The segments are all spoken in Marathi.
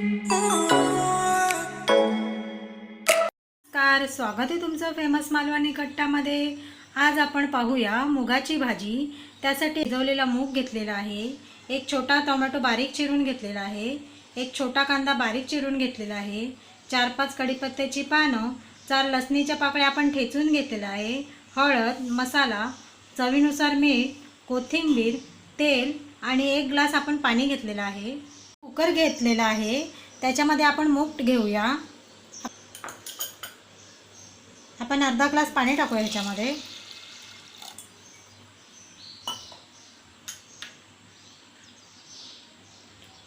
नमस्कार, स्वागत आहे तुमचं फेमस मालवणी कट्टामध्ये। आज आपण पाहूया मुगाची भाजी। त्यासाठी भिजवलेला मूग घेतलेला आहे, एक छोटा टोमॅटो बारीक चिरून घेतलेला आहे, एक छोटा कांदा बारीक चिरून घेतलेला आहे, 4-5 कढीपत्त्याची पानं, 4 लसणीच्या पाकळ्या आपण ठेचून घेतलेला आहे, हळद, मसाला, चवीनुसार मीठ, कोथिंबीर, तेल आणि 1 ग्लास आपण पाणी घेतलेलं आहे। कुकर घेतलेला आहे, त्याच्यामध्ये आपण मूग घेऊया। आपण अर्धा ग्लास पाणी टाकूया ह्याच्यामध्ये।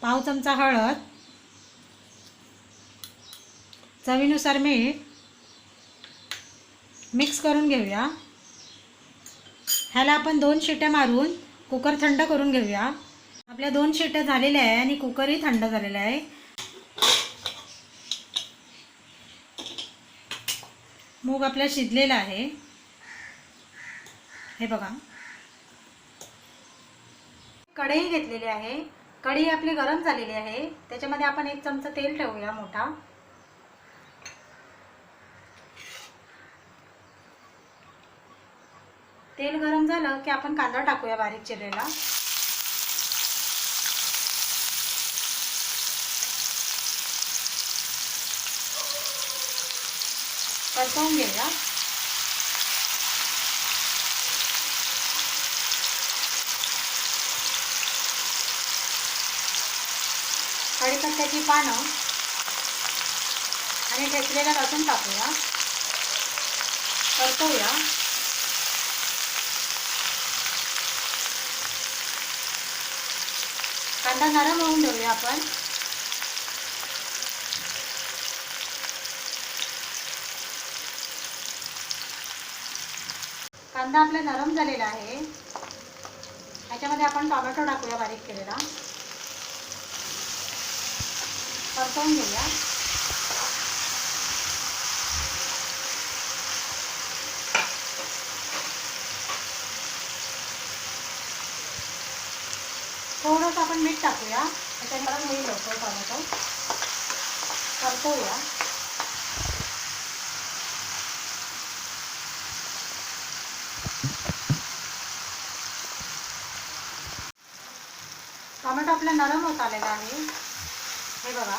पाव चमचा हळद, चवीनुसार मीठ, मिक्स करून घेऊया। ह्याला आपण 2 शिट्या मारून कुकर थंड करून घेऊया। आपल्या 2 शिट्या झालेल्या आहे आणि कुकरही थंड झालेला आहे। मूग आपला शिजलेला आहे, हे बघा। कढई घेतलेली आहे, कढई आपली गरम झालेली आहे, त्याच्यामध्ये आपण 1 चमचा तेल ठेवूया मोठा। तेल गरम झालं की आपण कांदा टाकूया बारीक चिरलेला। परतवून घेऊया। कढीपत्त्याची पानं आणि ठेचलेला लसूण टाकूया, परतवूया। कांदा नरम होऊन देऊया आपण। कांदा आपला नरम झालेला आहे, ह्याच्यामध्ये आपण टोमॅटो टाकूया बारीक केलेला, परतवून घेऊया। थोडंसं आपण मीठ टाकूया, त्याच्यानंतर होईल लवकर टोमॅटो, परतवूया। टोमॅटो आपला नरम होत आलेला आहे, हे बघा।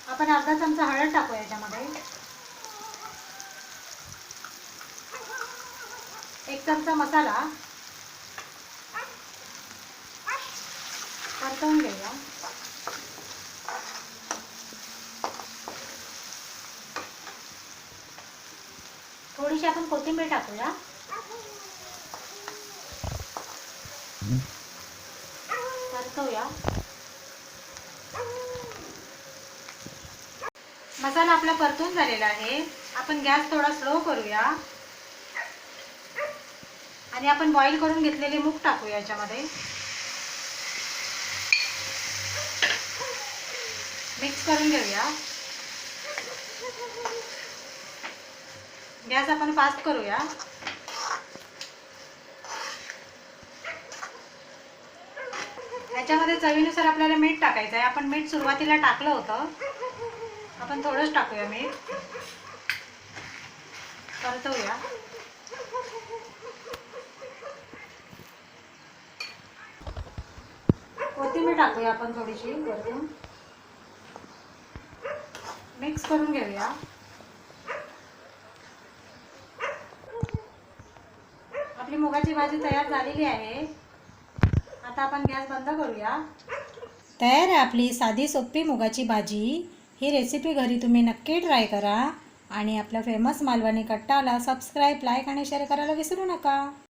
आपण अर्धा चमचा हळद टाकूया याच्यामध्ये, 1 चमचा मसाला, परतवून घेऊया। थोडीशी आपण कोथिंबीर टाकूया, परतवूया। मसाला आपला परतून झालेला आहे, आपण गॅस थोडा स्लो करूया आणि आपण बॉईल करून घेतलेले मूग टाकूया याच्यामध्ये, मिक्स करून घेऊया। गॅस आपण फास्ट करूया। याच्यामध्ये चवीनुसार आपल्याला मीठ टाकायचं आहे। आपण मीठ सुरुवातीला टाकलं होतं, आपण थोडंच टाकूया मीठ, परतवूया। कोथिंबीर टाकूया आपण थोडीशी वरून, मिक्स करून घेऊया। आपली मुगाची भाजी तयार झालेली आहे, आता आपण गॅस बंद करूया। तयार आहे आपली साधी सोपी मुगाची भाजी। ही रेसिपी घरी तुम्ही नक्की ट्राय करा आणि आपल्या फेमस मालवणी कट्टाला सबस्क्राईब, लाईक आणि शेअर करायला विसरू नका।